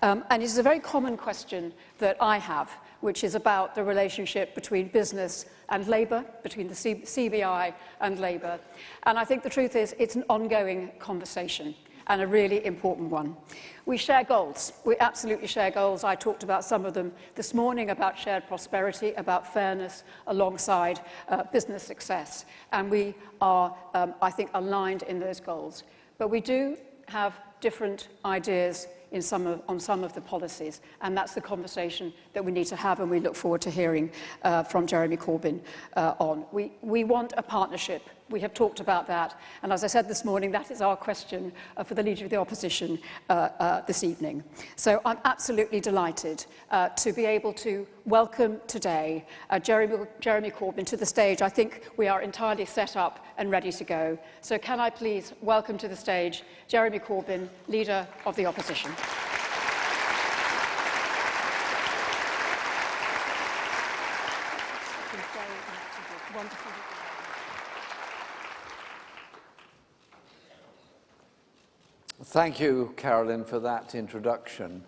And it's a very common question that I have, which is about the relationship between business and Labour, between the CBI and Labour. And I think the truth is it's an ongoing conversation and a really important one. We share goals. We absolutely share goals. I talked about some of them this morning, about shared prosperity, about fairness alongside business success. And we are, I think, aligned in those goals. But we do have different ideas on some of the policies, and that's the conversation that we need to have, and we look forward to hearing from Jeremy Corbyn on. We want a partnership. We have talked about that, and as I said this morning, that is our question for the Leader of the Opposition this evening. So I'm absolutely delighted to be able to welcome today Jeremy Corbyn to the stage. I think we are entirely set up and ready to go. So can I please welcome to the stage Jeremy Corbyn, Leader of the Opposition. Thank you, Carolyn, for that introduction.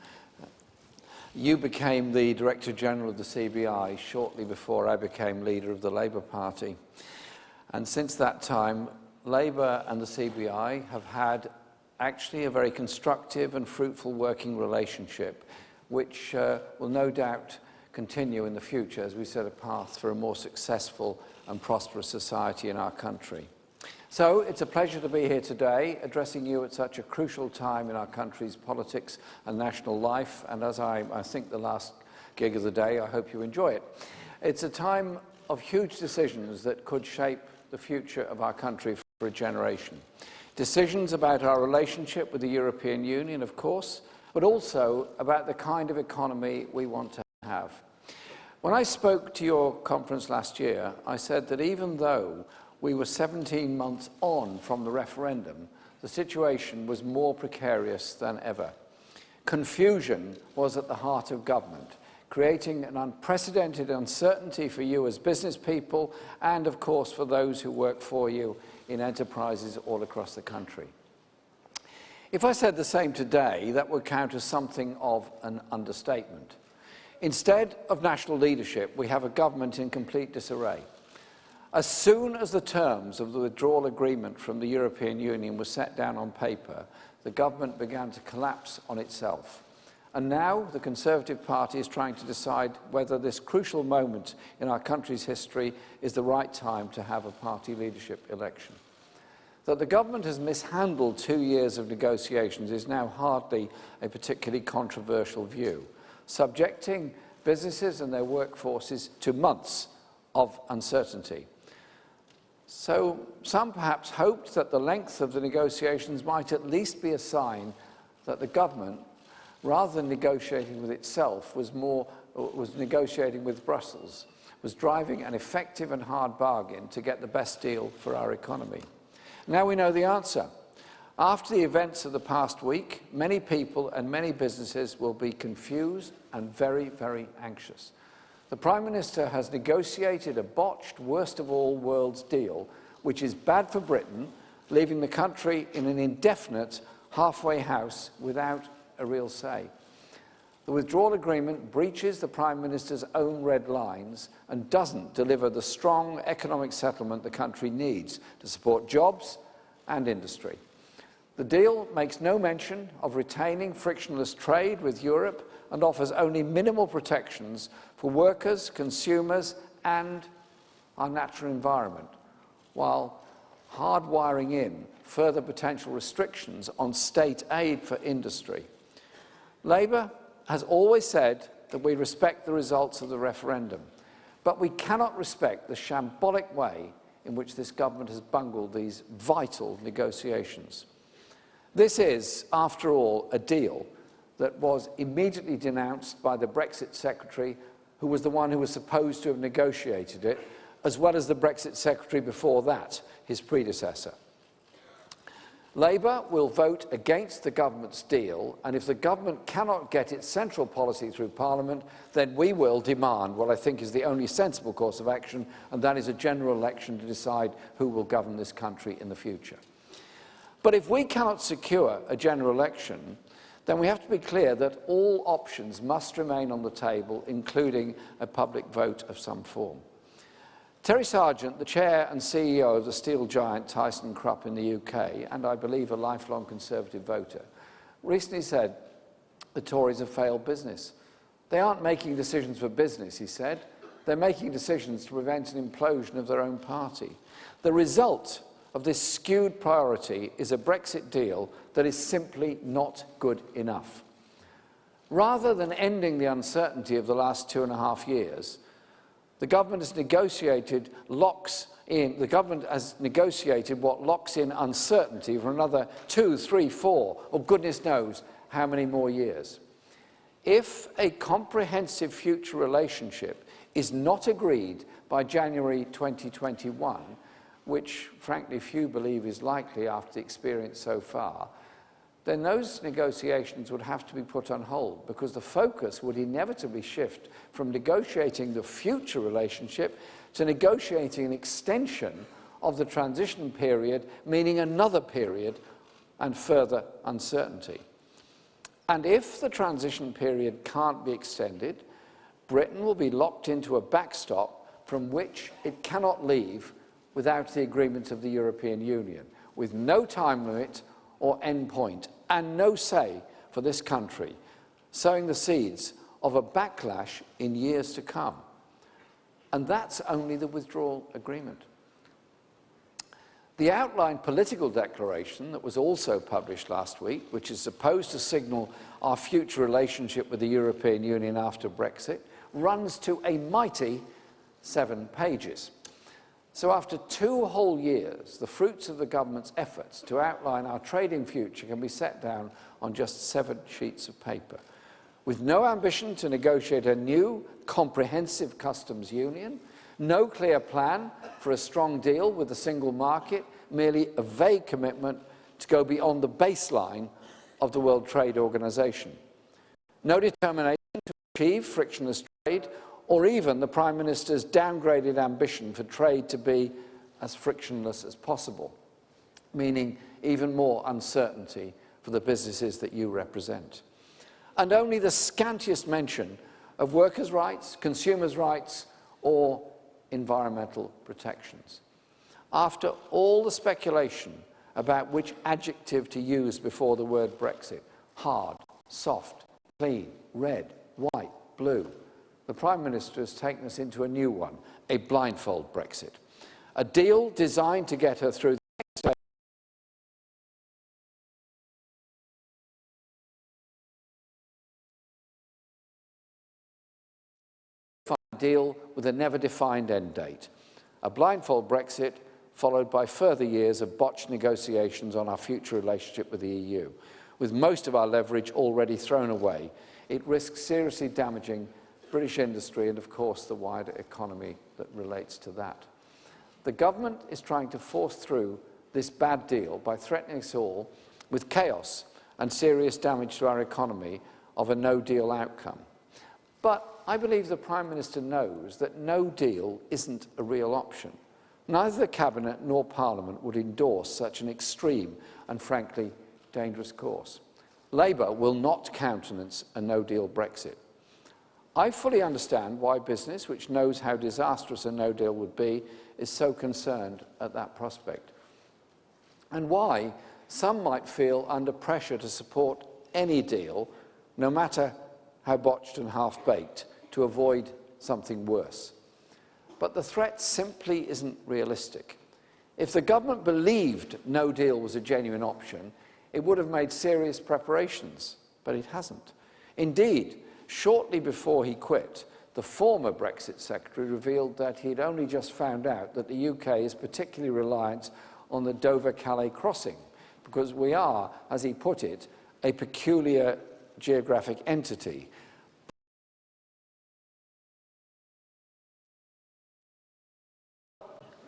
You became the Director General of the CBI shortly before I became leader of the Labour Party. And since that time, Labour and the CBI have had actually a very constructive and fruitful working relationship, which will no doubt continue in the future as we set a path for a more successful and prosperous society in our country. So it's a pleasure to be here today, addressing you at such a crucial time in our country's politics and national life. And as I think the last gig of the day, I hope you enjoy it. It's a time of huge decisions that could shape the future of our country for a generation. Decisions about our relationship with the European Union, of course, but also about the kind of economy we want to have. When I spoke to your conference last year, I said that even though we were 17 months on from the referendum, the situation was more precarious than ever. Confusion was at the heart of government, creating an unprecedented uncertainty for you as business people and, of course, for those who work for you in enterprises all across the country. If I said the same today, that would count as something of an understatement. Instead of national leadership, we have a government in complete disarray. As soon as the terms of the withdrawal agreement from the European Union were set down on paper, the government began to collapse on itself. And now the Conservative Party is trying to decide whether this crucial moment in our country's history is the right time to have a party leadership election. That the government has mishandled 2 years of negotiations is now hardly a particularly controversial view, subjecting businesses and their workforces to months of uncertainty. So some perhaps hoped that the length of the negotiations might at least be a sign that the government, rather than negotiating with itself, was negotiating with Brussels, was driving an effective and hard bargain to get the best deal for our economy. Now we know the answer. After the events of the past week, many people and many businesses will be confused and very, very anxious. The Prime Minister has negotiated a botched, worst of all worlds deal, which is bad for Britain, leaving the country in an indefinite halfway house without a real say. The withdrawal agreement breaches the Prime Minister's own red lines and doesn't deliver the strong economic settlement the country needs to support jobs and industry. The deal makes no mention of retaining frictionless trade with Europe and offers only minimal protections for workers, consumers and our natural environment, while hardwiring in further potential restrictions on state aid for industry. Labour has always said that we respect the results of the referendum, but we cannot respect the shambolic way in which this government has bungled these vital negotiations. This is, after all, a deal that was immediately denounced by the Brexit Secretary, who was the one who was supposed to have negotiated it, as well as the Brexit Secretary before that, his predecessor. Labour will vote against the government's deal, and if the government cannot get its central policy through Parliament, then we will demand what I think is the only sensible course of action, and that is a general election to decide who will govern this country in the future. But if we cannot secure a general election, then we have to be clear that all options must remain on the table, including a public vote of some form. Terry Sargent, the chair and CEO of the steel giant ThyssenKrupp in the UK, and I believe a lifelong Conservative voter, recently said the Tories have failed business. They aren't making decisions for business, he said. They're making decisions to prevent an implosion of their own party. The result of this skewed priority is a Brexit deal that is simply not good enough. Rather than ending the uncertainty of the last 2.5 years, the government has negotiated what locks in uncertainty for another 2, 3, 4, or goodness knows how many more years. If a comprehensive future relationship is not agreed by January 2021, which frankly few believe is likely after the experience so far, then those negotiations would have to be put on hold, because the focus would inevitably shift from negotiating the future relationship to negotiating an extension of the transition period, meaning another period and further uncertainty. And if the transition period can't be extended, Britain will be locked into a backstop from which it cannot leave without the agreement of the European Union, with no time limit or end point, and no say for this country, sowing the seeds of a backlash in years to come. And that's only the withdrawal agreement. The outline political declaration that was also published last week, which is supposed to signal our future relationship with the European Union after Brexit, runs to a mighty 7 pages. So after 2 whole years, the fruits of the government's efforts to outline our trading future can be set down on just 7 sheets of paper. With no ambition to negotiate a new, comprehensive customs union, no clear plan for a strong deal with the single market, merely a vague commitment to go beyond the baseline of the World Trade Organization. No determination to achieve frictionless trade, or even the Prime Minister's downgraded ambition for trade to be as frictionless as possible, meaning even more uncertainty for the businesses that you represent. And only the scantiest mention of workers' rights, consumers' rights, or environmental protections. After all the speculation about which adjective to use before the word Brexit, hard, soft, clean, red, white, blue, the Prime Minister has taken us into a new one, a blindfold Brexit. A deal designed to get her through the next phase. A deal with a never-defined end date. A blindfold Brexit followed by further years of botched negotiations on our future relationship with the EU. With most of our leverage already thrown away, it risks seriously damaging British industry and, of course, the wider economy that relates to that. The government is trying to force through this bad deal by threatening us all with chaos and serious damage to our economy of a no-deal outcome. But I believe the Prime Minister knows that no deal isn't a real option. Neither the Cabinet nor Parliament would endorse such an extreme and, frankly, dangerous course. Labour will not countenance a no-deal Brexit. I fully understand why business, which knows how disastrous a no-deal would be, is so concerned at that prospect, and why some might feel under pressure to support any deal, no matter how botched and half-baked, to avoid something worse. But the threat simply isn't realistic. If the government believed no deal was a genuine option, it would have made serious preparations, but it hasn't. Indeed, shortly before he quit, the former Brexit Secretary revealed that he'd only just found out that the UK is particularly reliant on the Dover-Calais crossing, because we are, as he put it, a peculiar geographic entity.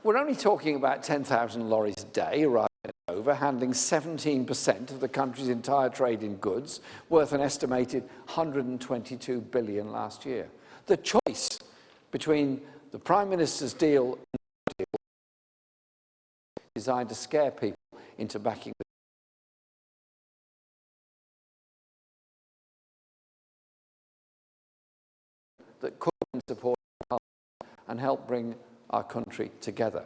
We're only talking about 10,000 lorries a day arriving at Dover, handling 17% of the country's entire trade in goods, worth an estimated $122 billion last year. The choice between the Prime Minister's deal and the deal is designed to scare people into backing that Corbyn supported and help bring our country together.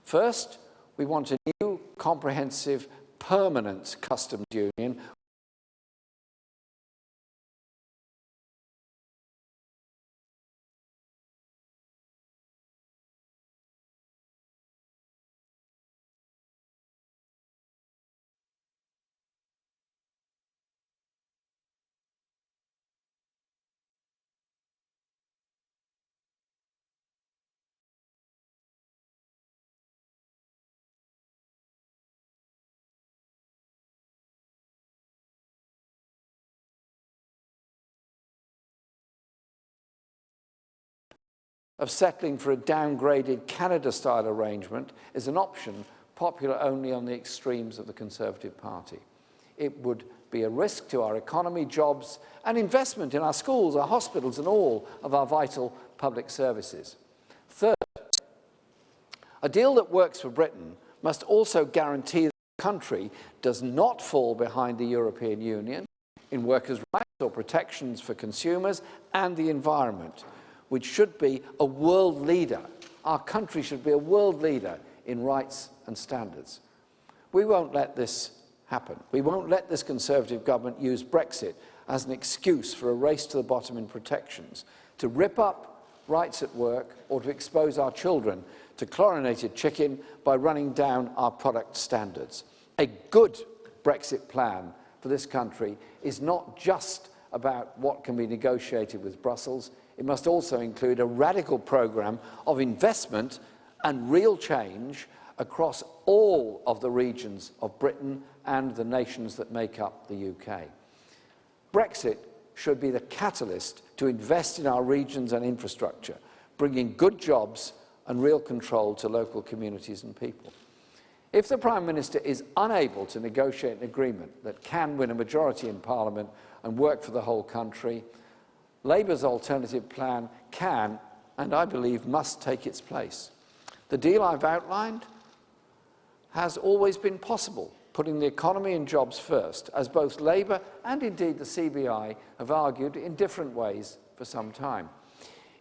First, we want a new, comprehensive, permanent customs union of settling for a downgraded Canada-style arrangement is an option popular only on the extremes of the Conservative Party. It would be a risk to our economy, jobs, and investment in our schools, our hospitals, and all of our vital public services. Third, a deal that works for Britain must also guarantee that the country does not fall behind the European Union in workers' rights or protections for consumers and the environment, which should be a world leader. Our country should be a world leader in rights and standards. We won't let this happen. We won't let this Conservative government use Brexit as an excuse for a race to the bottom in protections, to rip up rights at work, or to expose our children to chlorinated chicken by running down our product standards. A good Brexit plan for this country is not just about what can be negotiated with Brussels. It must also include a radical programme of investment and real change across all of the regions of Britain and the nations that make up the UK. Brexit should be the catalyst to invest in our regions and infrastructure, bringing good jobs and real control to local communities and people. If the Prime Minister is unable to negotiate an agreement that can win a majority in Parliament and work for the whole country, Labour's alternative plan can, and I believe must, take its place. The deal I've outlined has always been possible, putting the economy and jobs first, as both Labour and indeed the CBI have argued in different ways for some time.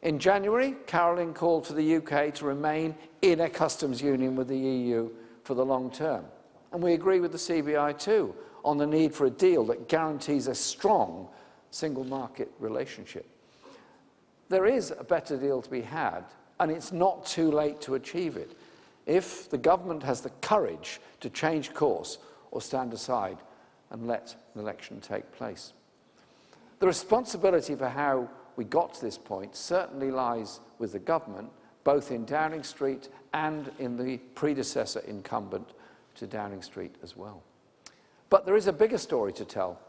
In January, Caroline called for the UK to remain in a customs union with the EU for the long term. And we agree with the CBI too on the need for a deal that guarantees a strong single market relationship. There is a better deal to be had, and it's not too late to achieve it if the government has the courage to change course or stand aside and let an election take place. The responsibility for how we got to this point certainly lies with the government, both in Downing Street and in the predecessor incumbent to Downing Street as well. But there is a bigger story to tell.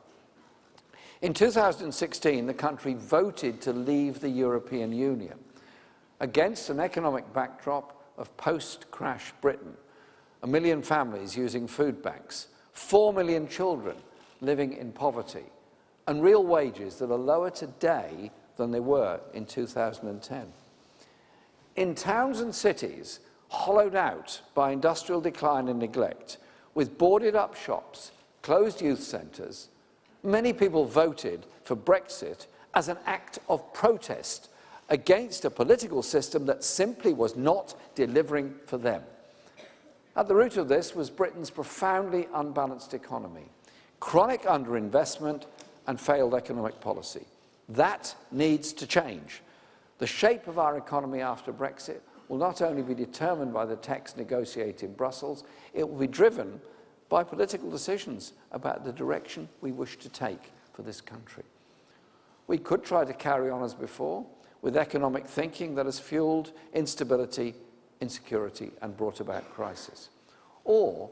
In 2016, the country voted to leave the European Union against an economic backdrop of post-crash Britain, 1 million families using food banks, 4 million children living in poverty, and real wages that are lower today than they were in 2010. In towns and cities hollowed out by industrial decline and neglect, with boarded-up shops, closed youth centres, many people voted for Brexit as an act of protest against a political system that simply was not delivering for them. At the root of this was Britain's profoundly unbalanced economy, chronic underinvestment and failed economic policy. That needs to change. The shape of our economy after Brexit will not only be determined by the text negotiated in Brussels, it will be driven by political decisions about the direction we wish to take for this country. We could try to carry on as before, with economic thinking that has fueled instability, insecurity, and brought about crisis. Or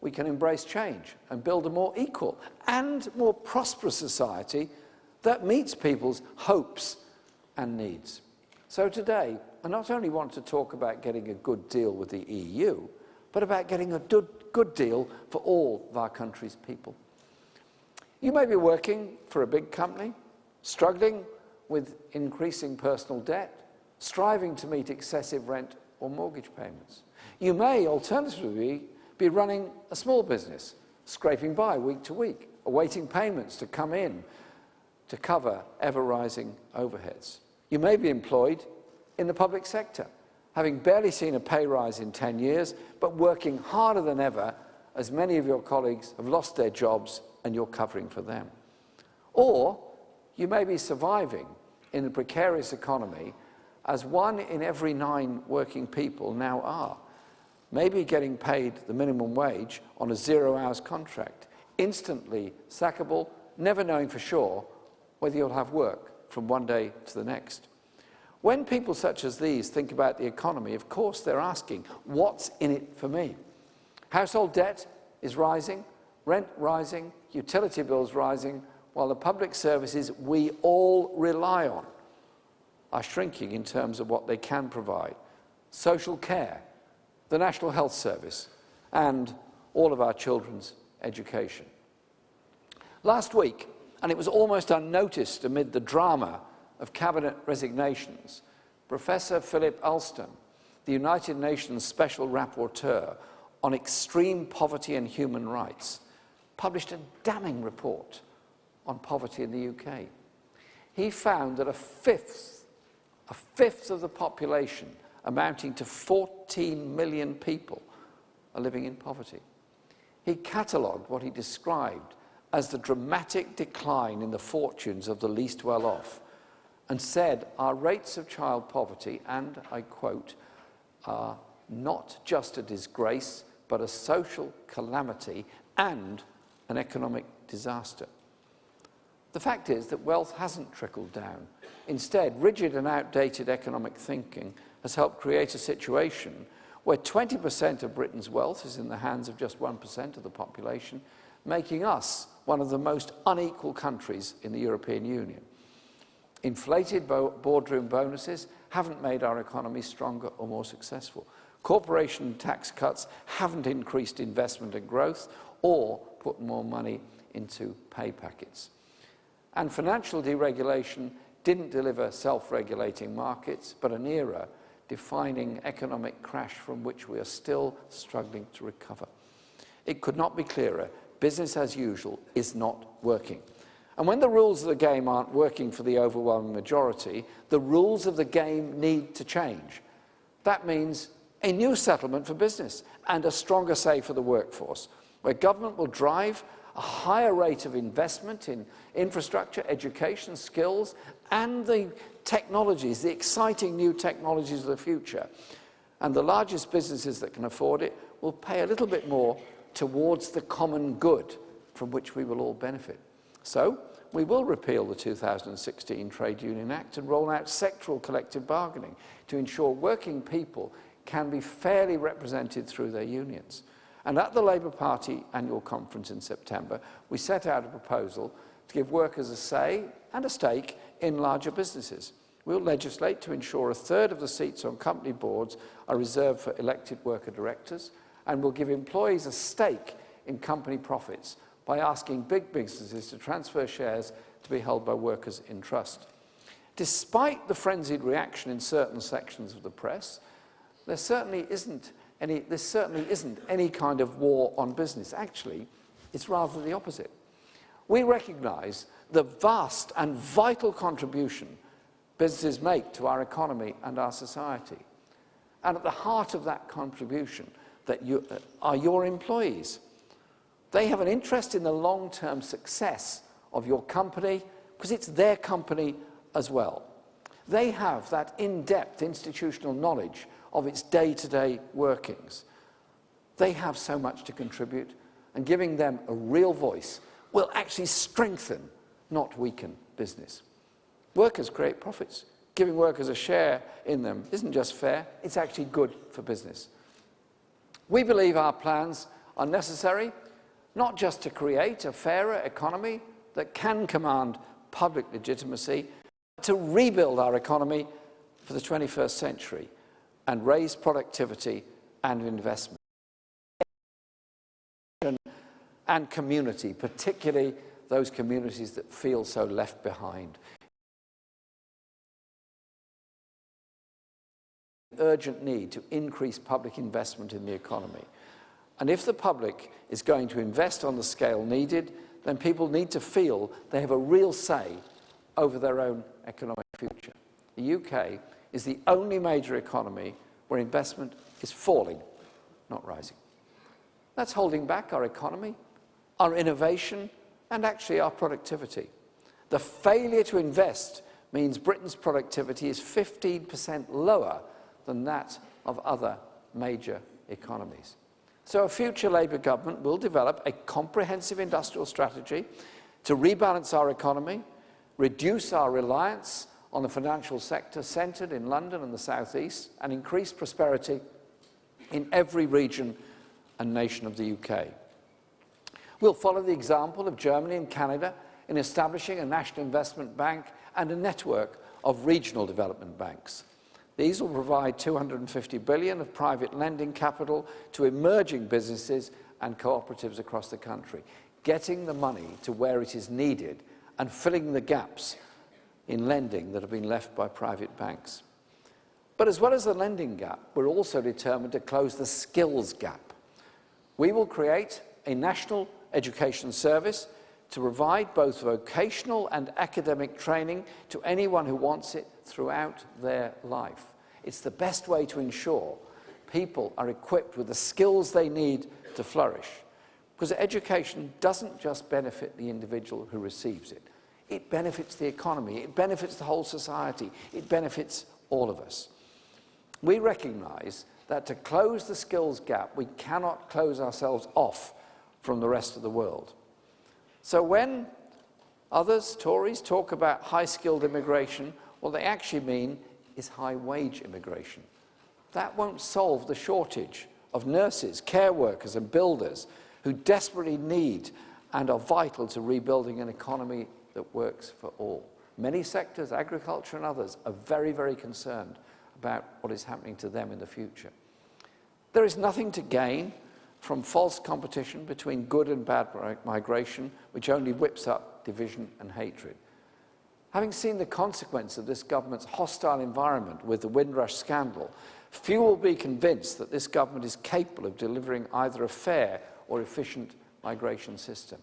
we can embrace change and build a more equal and more prosperous society that meets people's hopes and needs. So today, I not only want to talk about getting a good deal with the EU, but about getting a good deal for all of our country's people. You may be working for a big company, struggling with increasing personal debt, striving to meet excessive rent or mortgage payments. You may alternatively be running a small business, scraping by week to week, awaiting payments to come in to cover ever-rising overheads. You may be employed in the public sector, having barely seen a pay rise in 10 years, but working harder than ever, as many of your colleagues have lost their jobs and you're covering for them. Or you may be surviving in a precarious economy, as 1 in every 9 working people now are, maybe getting paid the minimum wage on a 0-hours contract, instantly sackable, never knowing for sure whether you'll have work from one day to the next. When people such as these think about the economy, of course they're asking, what's in it for me? Household debt is rising, rent rising, utility bills rising, while the public services we all rely on are shrinking in terms of what they can provide. Social care, the National Health Service, and all of our children's education. Last week, and it was almost unnoticed amid the drama of cabinet resignations, Professor Philip Alston, the United Nations Special Rapporteur on Extreme Poverty and Human Rights, published a damning report on poverty in the UK. He found that a fifth of the population, amounting to 14 million people, are living in poverty. He catalogued what he described as the dramatic decline in the fortunes of the least well-off, and said our rates of child poverty, and I quote, are not just a disgrace, but a social calamity and an economic disaster. The fact is that wealth hasn't trickled down. Instead, rigid and outdated economic thinking has helped create a situation where 20% of Britain's wealth is in the hands of just 1% of the population, making us one of the most unequal countries in the European Union. Inflated boardroom bonuses haven't made our economy stronger or more successful. Corporation tax cuts haven't increased investment and growth or put more money into pay packets. And financial deregulation didn't deliver self-regulating markets, but an era-defining economic crash from which we are still struggling to recover. It could not be clearer. Business as usual is not working. And when the rules of the game aren't working for the overwhelming majority, the rules of the game need to change. That means a new settlement for business and a stronger say for the workforce, where government will drive a higher rate of investment in infrastructure, education, skills, and the technologies, the exciting new technologies of the future. And the largest businesses that can afford it will pay a little bit more towards the common good from which we will all benefit. So, we will repeal the 2016 Trade Union Act and roll out sectoral collective bargaining to ensure working people can be fairly represented through their unions. And at the Labour Party annual conference in September, we set out a proposal to give workers a say and a stake in larger businesses. We'll legislate to ensure a third of the seats on company boards are reserved for elected worker directors, and we'll give employees a stake in company profits by asking big businesses to transfer shares to be held by workers in trust. Despite the frenzied reaction in certain sections of the press, there certainly isn't any kind of war on business. Actually, it's rather the opposite. We recognise the vast and vital contribution businesses make to our economy and our society. And at the heart of that contribution are your employees. They have an interest in the long-term success of your company because it's their company as well. They have that in-depth institutional knowledge of its day-to-day workings. They have so much to contribute, and giving them a real voice will actually strengthen, not weaken, business. Workers create profits. Giving workers a share in them isn't just fair, it's actually good for business. We believe our plans are necessary, not just to create a fairer economy that can command public legitimacy, but to rebuild our economy for the 21st century and raise productivity and investment. And community, particularly those communities that feel so left behind. Urgent need to increase public investment in the economy. And if the public is going to invest on the scale needed, then people need to feel they have a real say over their own economic future. The UK is the only major economy where investment is falling, not rising. That's holding back our economy, our innovation, and actually our productivity. The failure to invest means Britain's productivity is 15% lower than that of other major economies. So a future Labour government will develop a comprehensive industrial strategy to rebalance our economy, reduce our reliance on the financial sector centred in London and the South East, and increase prosperity in every region and nation of the UK. We'll follow the example of Germany and Canada in establishing a national investment bank and a network of regional development banks. These will provide $250 billion of private lending capital to emerging businesses and cooperatives across the country, getting the money to where it is needed and filling the gaps in lending that have been left by private banks. But as well as the lending gap, we're also determined to close the skills gap. We will create a national education service to provide both vocational and academic training to anyone who wants it throughout their life. It's the best way to ensure people are equipped with the skills they need to flourish. Because education doesn't just benefit the individual who receives it. It benefits the economy, it benefits the whole society, it benefits all of us. We recognise that to close the skills gap, we cannot close ourselves off from the rest of the world. So when others, Tories, talk about high-skilled immigration, what they actually mean is high-wage immigration. That won't solve the shortage of nurses, care workers and builders who desperately need and are vital to rebuilding an economy that works for all. Many sectors, agriculture and others, are very, very concerned about what is happening to them in the future. There is nothing to gain from false competition between good and bad migration, which only whips up division and hatred. Having seen the consequence of this government's hostile environment with the Windrush scandal, few will be convinced that this government is capable of delivering either a fair or efficient migration system.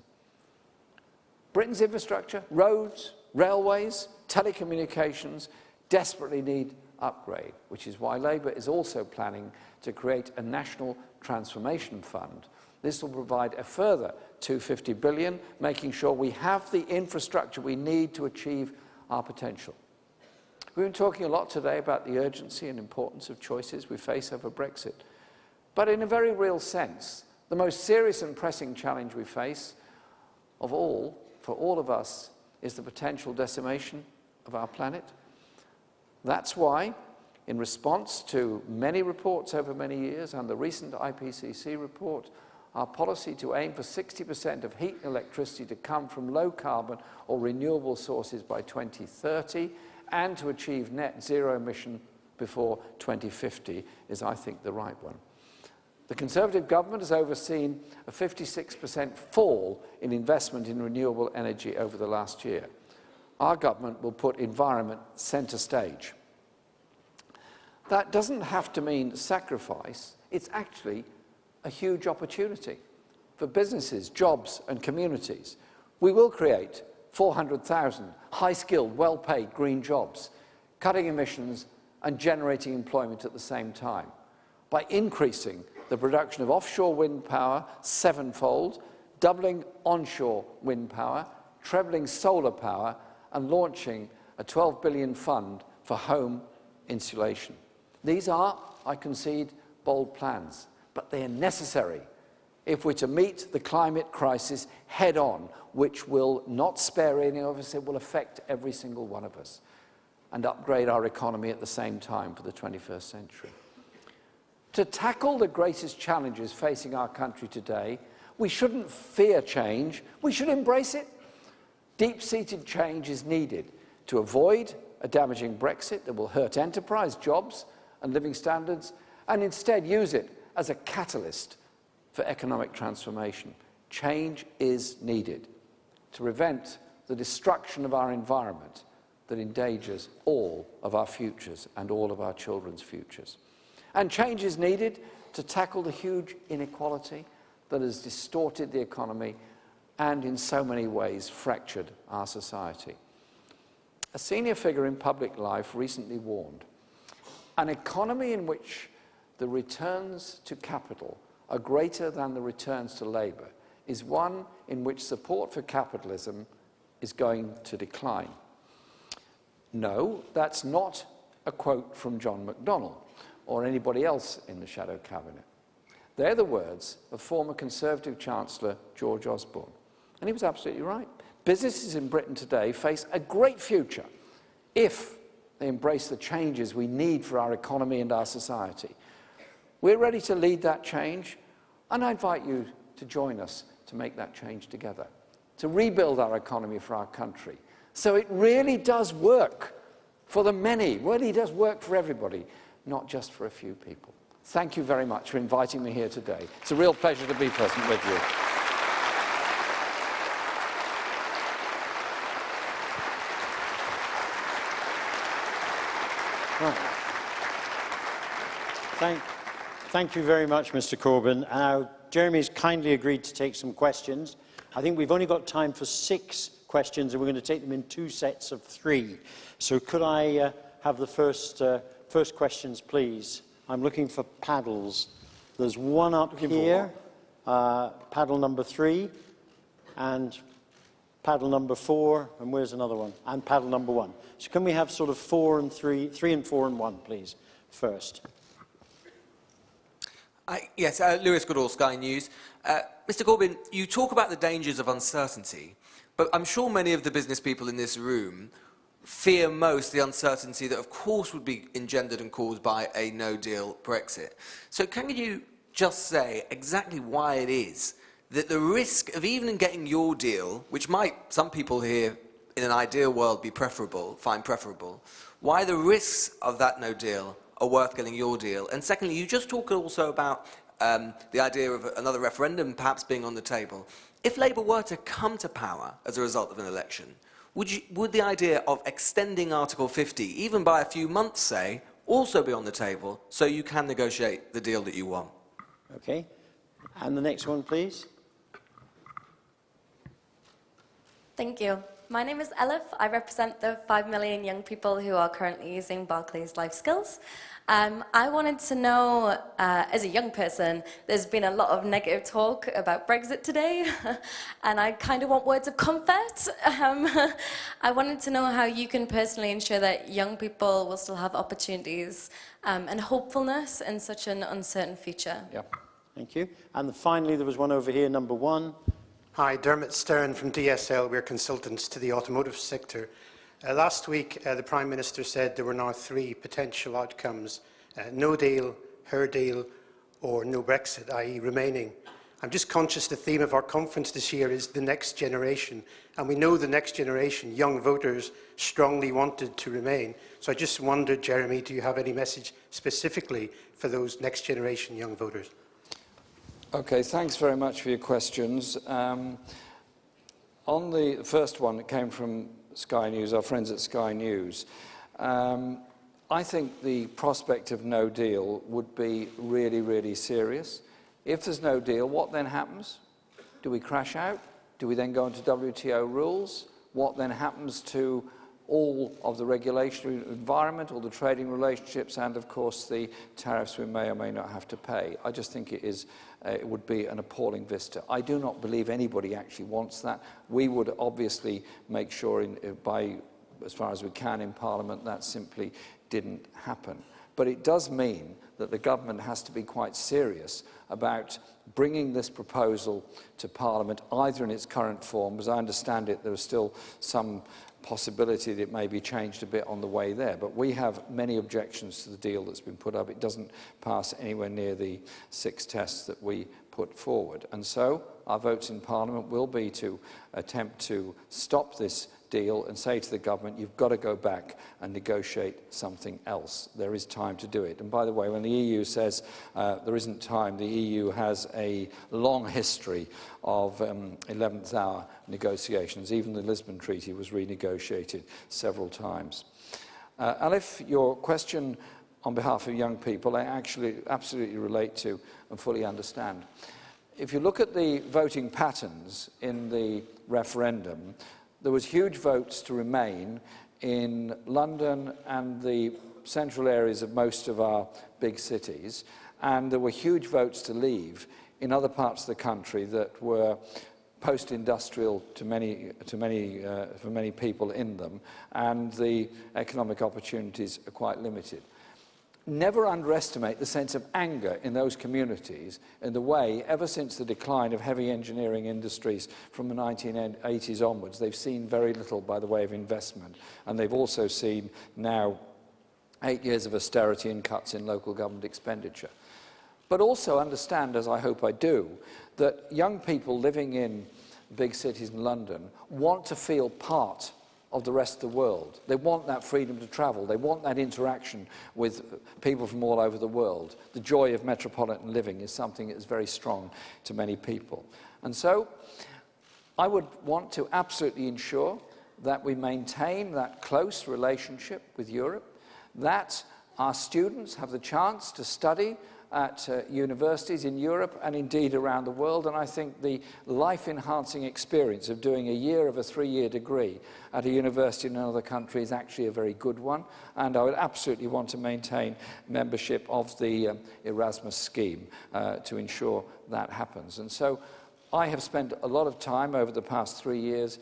Britain's infrastructure, roads, railways, telecommunications, desperately need upgrade, which is why Labour is also planning to create a national transformation fund. This will provide a further $250 billion, making sure we have the infrastructure we need to achieve our potential. We've been talking a lot today about the urgency and importance of choices we face over Brexit. But in a very real sense, the most serious and pressing challenge we face of all, for all of us, is the potential decimation of our planet. That's why, in response to many reports over many years and the recent IPCC report, our policy to aim for 60% of heat and electricity to come from low-carbon or renewable sources by 2030 and to achieve net zero emission before 2050 is, I think, the right one. The Conservative government has overseen a 56% fall in investment in renewable energy over the last year. Our government will put environment centre stage. That doesn't have to mean sacrifice. It's actually a huge opportunity for businesses, jobs and communities. We will create 400,000 high-skilled, well-paid green jobs, cutting emissions and generating employment at the same time by increasing the production of offshore wind power sevenfold, doubling onshore wind power, trebling solar power and launching a £12 billion fund for home insulation. These are, I concede, bold plans, but they are necessary if we're to meet the climate crisis head-on, which will not spare any of us, it will affect every single one of us, and upgrade our economy at the same time for the 21st century. To tackle the greatest challenges facing our country today, we shouldn't fear change, we should embrace it. Deep-seated change is needed to avoid a damaging Brexit that will hurt enterprise, jobs and living standards, and instead use it as a catalyst for economic transformation. Change is needed to prevent the destruction of our environment that endangers all of our futures and all of our children's futures. And change is needed to tackle the huge inequality that has distorted the economy and in so many ways fractured our society. A senior figure in public life recently warned, an economy in which the returns to capital are greater than the returns to labour is one in which support for capitalism is going to decline. No, that's not a quote from John McDonnell or anybody else in the shadow cabinet. They're the words of former Conservative Chancellor George Osborne. And he was absolutely right. Businesses in Britain today face a great future if they embrace the changes we need for our economy and our society. We're ready to lead that change, and I invite you to join us to make that change together, to rebuild our economy for our country. So it really does work for the many, really does work for everybody, not just for a few people. Thank you very much for inviting me here today. It's a real pleasure to be present with you. Thank you very much, Mr. Corbyn. Now, Jeremy's kindly agreed to take some questions. I think we've only got time for 6 questions, and we're going to take them in 2 sets of 3. So could I have the first questions, please? I'm looking for paddles. There's one up here, paddle number 3, and paddle number 4, and where's another one? And paddle number 1. So can we have sort of 4 and 3, 3 and 4 and 1, please, first? Yes, Lewis Goodall, Sky News. Mr. Corbyn, you talk about the dangers of uncertainty, but I'm sure many of the business people in this room fear most the uncertainty that, of course, would be engendered and caused by a no-deal Brexit. So can you just say exactly why it is that the risk of even getting your deal, which might some people here in an ideal world be preferable, find preferable, why the risks of that no deal are worth getting your deal? And secondly, you just talk also about the idea of another referendum perhaps being on the table. If Labour were to come to power as a result of an election, would the idea of extending Article 50, even by a few months, say, also be on the table so you can negotiate the deal that you want? Okay. And the next one, please. Thank you. My name is Elif. I represent the 5 million young people who are currently using Barclays Life Skills. I wanted to know, as a young person, there's been a lot of negative talk about Brexit today, and I kind of want words of comfort. I wanted to know how you can personally ensure that young people will still have opportunities and hopefulness in such an uncertain future. Yeah. Thank you. And finally, there was one over here, number 1. Hi, Dermot Stern from DSL. We're consultants to the automotive sector. Last week, the Prime Minister said there were now 3 potential outcomes: no deal, her deal, or no Brexit, i.e. remaining. I'm just conscious the theme of our conference this year is the next generation, and we know the next generation, young voters, strongly wanted to remain. So I just wondered, Jeremy, do you have any message specifically for those next generation young voters? Okay, thanks very much for your questions. On the first one, it came from Sky News, our friends at Sky News. I think the prospect of no deal would be really, really serious. If there's no deal, what then happens? Do we crash out? Do we then go into WTO rules? What then happens to all of the regulatory environment, all the trading relationships, and of course the tariffs we may or may not have to pay? I just think it would be an appalling vista. I do not believe anybody actually wants that. We would obviously make sure, as far as we can in Parliament, that simply didn't happen. But it does mean that the government has to be quite serious about bringing this proposal to Parliament, either in its current form. As I understand it, there is still some possibility that it may be changed a bit on the way there. But we have many objections to the deal that's been put up. It doesn't pass anywhere near the 6 tests that we put forward. And so our votes in Parliament will be to attempt to stop this deal and say to the government, you've got to go back and negotiate something else. There is time to do it. And by the way, when the EU says there isn't time, the EU has a long history of 11th hour negotiations. Even the Lisbon Treaty was renegotiated several times. Alif, your question on behalf of young people, I actually absolutely relate to and fully understand. If you look at the voting patterns in the referendum, there was huge votes to remain in London and the central areas of most of our big cities, and there were huge votes to leave in other parts of the country that were post-industrial for many people in them, and the economic opportunities are quite limited. Never underestimate the sense of anger in those communities in the way, ever since the decline of heavy engineering industries from the 1980s onwards, they've seen very little by the way of investment, and they've also seen now 8 years of austerity and cuts in local government expenditure. But also understand, as I hope I do, that young people living in big cities in London want to feel part of the rest of the world. They want that freedom to travel. They want that interaction with people from all over the world. The joy of metropolitan living is something that is very strong to many people. And so I would want to absolutely ensure that we maintain that close relationship with Europe, that our students have the chance to study at universities in Europe and indeed around the world, and I think the life-enhancing experience of doing a year of a 3-year degree at a university in another country is actually a very good one, and I would absolutely want to maintain membership of the Erasmus scheme to ensure that happens. And so I have spent a lot of time over the past 3 years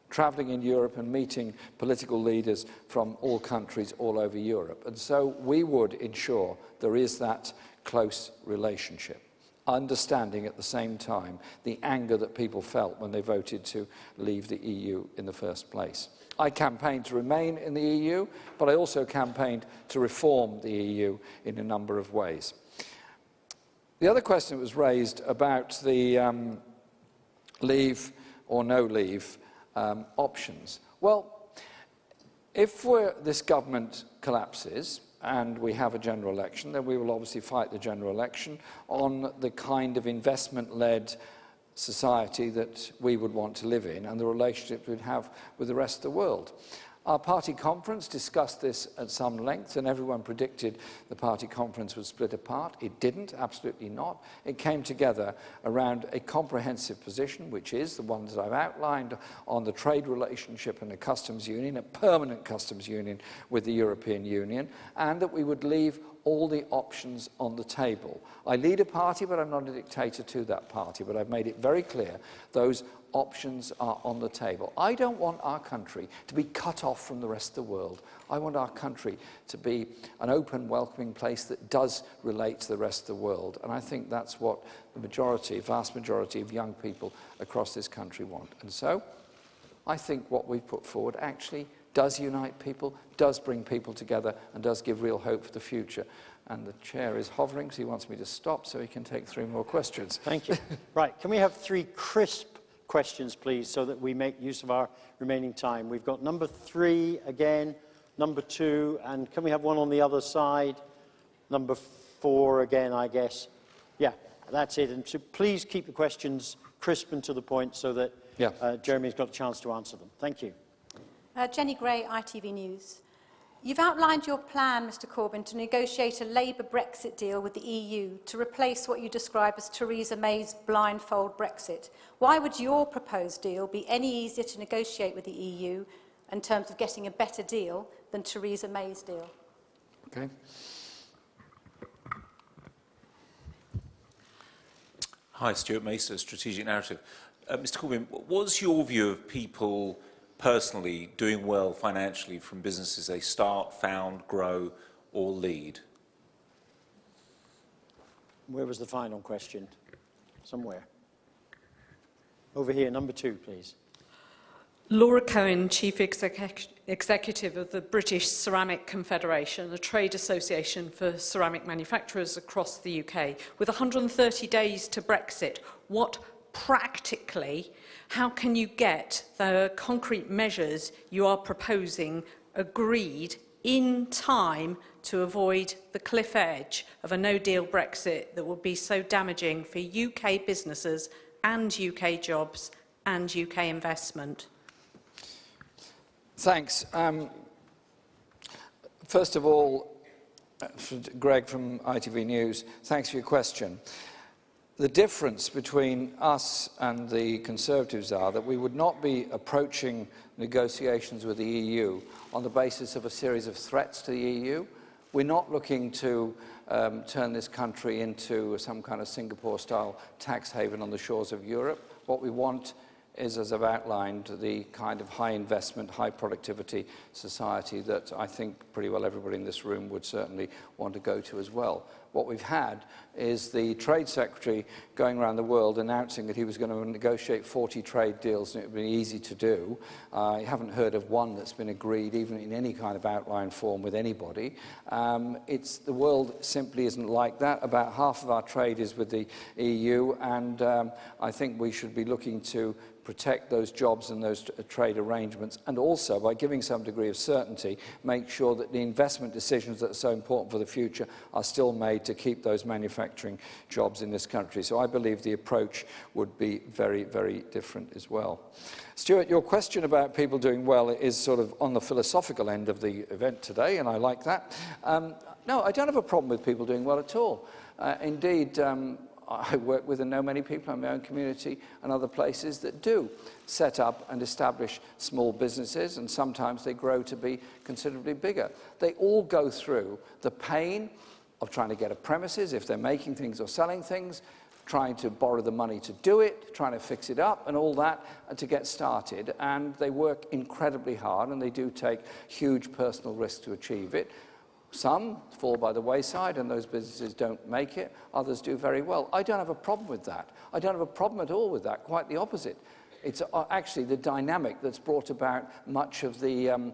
travelling in Europe and meeting political leaders from all countries all over Europe. And so we would ensure there is that close relationship, understanding at the same time the anger that people felt when they voted to leave the EU in the first place. I campaigned to remain in the EU, but I also campaigned to reform the EU in a number of ways. The other question that was raised about the leave or no leave options. Well, if this government collapses and we have a general election, then we will obviously fight the general election on the kind of investment-led society that we would want to live in and the relationship we'd have with the rest of the world. Our party conference discussed this at some length, and everyone predicted the party conference would split apart. It didn't, absolutely not. It came together around a comprehensive position, which is the one that I've outlined on the trade relationship and a customs union, a permanent customs union with the European Union, and that we would leave all the options on the table. I lead a party, but I'm not a dictator to that party, but I've made it very clear those options are on the table. I don't want our country to be cut off from the rest of the world. I want our country to be an open, welcoming place that does relate to the rest of the world. And I think that's what the vast majority of young people across this country want. And so I think what we've put forward actually does unite people, does bring people together, and does give real hope for the future. And the chair is hovering, so he wants me to stop so he can take 3 more questions. Thank you. Right, can we have 3 crisp questions, please, so that we make use of our remaining time? We've got number 3 again, number 2, and can we have one on the other side? Number 4 again, I guess. Yeah, that's it. And so please keep the questions crisp and to the point so that Jeremy's got a chance to answer them. Thank you. Jenny Gray, ITV News. You've outlined your plan, Mr Corbyn, to negotiate a Labour Brexit deal with the EU to replace what you describe as Theresa May's blindfold Brexit. Why would your proposed deal be any easier to negotiate with the EU in terms of getting a better deal than Theresa May's deal? Okay. Hi, Stuart Macer, Strategic Narrative. Mr Corbyn, what's your view of people personally doing well financially from businesses they start, found, grow or lead? Where was the final question? Somewhere. Over here, number 2, please. Laura Cohen, Chief Executive of the British Ceramic Confederation, a trade association for ceramic manufacturers across the UK. With 130 days to Brexit, what practically, how can you get the concrete measures you are proposing agreed in time to avoid the cliff edge of a no-deal Brexit that would be so damaging for UK businesses and UK jobs and UK investment? Thanks. First of all, Greg from ITV News, thanks for your question. The difference between us and the Conservatives are that we would not be approaching negotiations with the EU on the basis of a series of threats to the EU. We're not looking to turn this country into some kind of Singapore-style tax haven on the shores of Europe. What we want is, as I've outlined, the kind of high investment, high productivity society that I think pretty well everybody in this room would certainly want to go to as well. What we've had is the Trade Secretary going around the world announcing that he was going to negotiate 40 trade deals and it would be easy to do. I haven't heard of one that's been agreed, even in any kind of outline form with anybody. The world simply isn't like that. About half of our trade is with the EU, and I think we should be looking to protect those jobs and those trade arrangements, and also, by giving some degree of certainty, make sure that the investment decisions that are so important for the future are still made to keep those manufacturing jobs in this country. So I believe the approach would be very, very different as well. Stuart, your question about people doing well is sort of on the philosophical end of the event today, and I like that. No, I don't have a problem with people doing well at all. Indeed, I work with and know many people in my own community and other places that do set up and establish small businesses, and sometimes they grow to be considerably bigger. They all go through the pain of trying to get a premises if they're making things or selling things, trying to borrow the money to do it, trying to fix it up and all that to get started. And they work incredibly hard, and they do take huge personal risks to achieve it. Some fall by the wayside and those businesses don't make it. Others do very well. I don't have a problem with that. I don't have a problem at all with that. Quite the opposite. It's actually the dynamic that's brought about much of the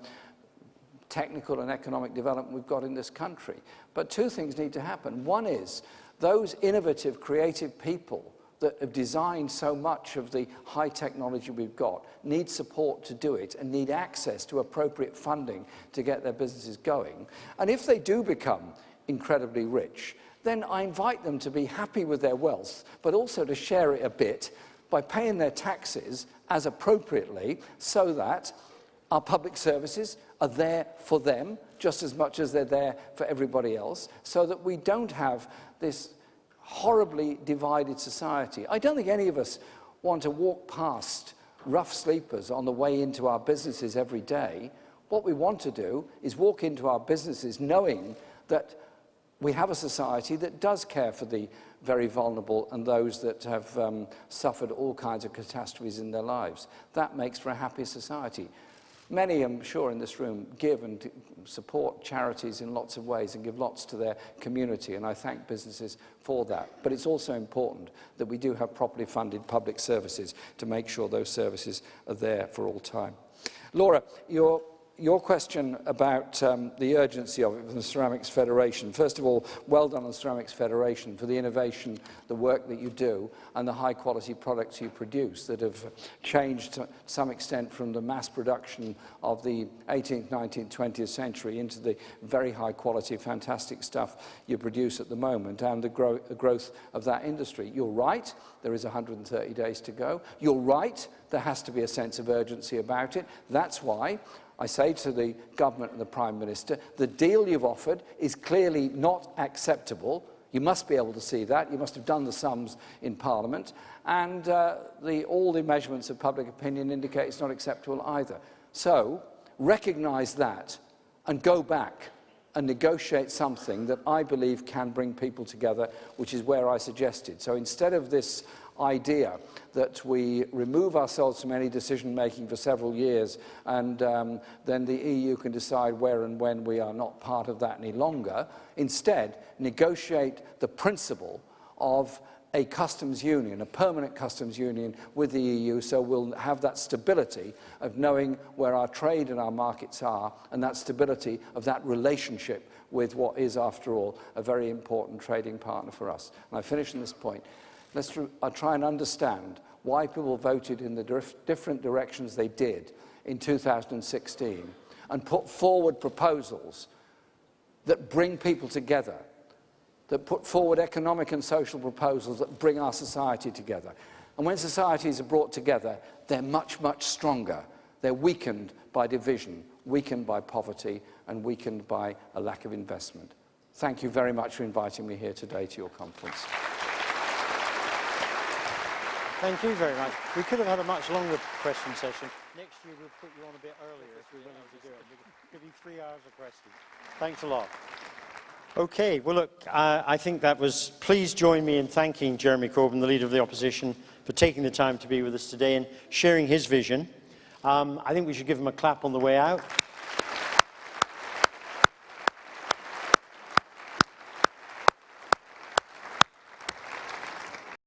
technical and economic development we've got in this country. But two things need to happen. One is those innovative, creative people that have designed so much of the high technology we've got need support to do it and need access to appropriate funding to get their businesses going. And if they do become incredibly rich, then I invite them to be happy with their wealth, but also to share it a bit by paying their taxes as appropriately, so that our public services are there for them just as much as they're there for everybody else, so that we don't have this horribly divided society. I don't think any of us want to walk past rough sleepers on the way into our businesses every day. What we want to do is walk into our businesses knowing that we have a society that does care for the very vulnerable and those that have suffered all kinds of catastrophes in their lives. That makes for a happy society. Many, I'm sure, in this room give and support charities in lots of ways and give lots to their community, and I thank businesses for that. But it's also important that we do have properly funded public services to make sure those services are there for all time. Laura, your question about the urgency of it from the Ceramics Federation. First of all, well done on the Ceramics Federation for the innovation, the work that you do, and the high-quality products you produce that have changed to some extent from the mass production of the 18th, 19th, 20th century into the very high-quality, fantastic stuff you produce at the moment, and the growth of that industry. You're right, there is 130 days to go. You're right, there has to be a sense of urgency about it. That's why I say to the government and the Prime Minister, the deal you've offered is clearly not acceptable. You must be able to see that. You must have done the sums in Parliament. And all the measurements of public opinion indicate it's not acceptable either. So recognise that and go back and negotiate something that I believe can bring people together, which is where I suggested. So instead of this idea that we remove ourselves from any decision-making for several years and then the EU can decide where and when we are not part of that any longer, instead negotiate the principle of a customs union, a permanent customs union with the EU, so we'll have that stability of knowing where our trade and our markets are, and that stability of that relationship with what is, after all, a very important trading partner for us. And I finish on this point. I'll try and understand why people voted in the different directions they did in 2016 and put forward proposals that bring people together, that put forward economic and social proposals that bring our society together. And when societies are brought together, they're much, much stronger. They're weakened by division, weakened by poverty, and weakened by a lack of investment. Thank you very much for inviting me here today to your conference. Thank you very much. We could have had a much longer question session. Next year we'll put you on a bit earlier if you're willing to do it. We'll give you 3 hours of questions. Thanks a lot. Okay, well look, I think that was... Please join me in thanking Jeremy Corbyn, the Leader of the Opposition, for taking the time to be with us today and sharing his vision. I think we should give him a clap on the way out.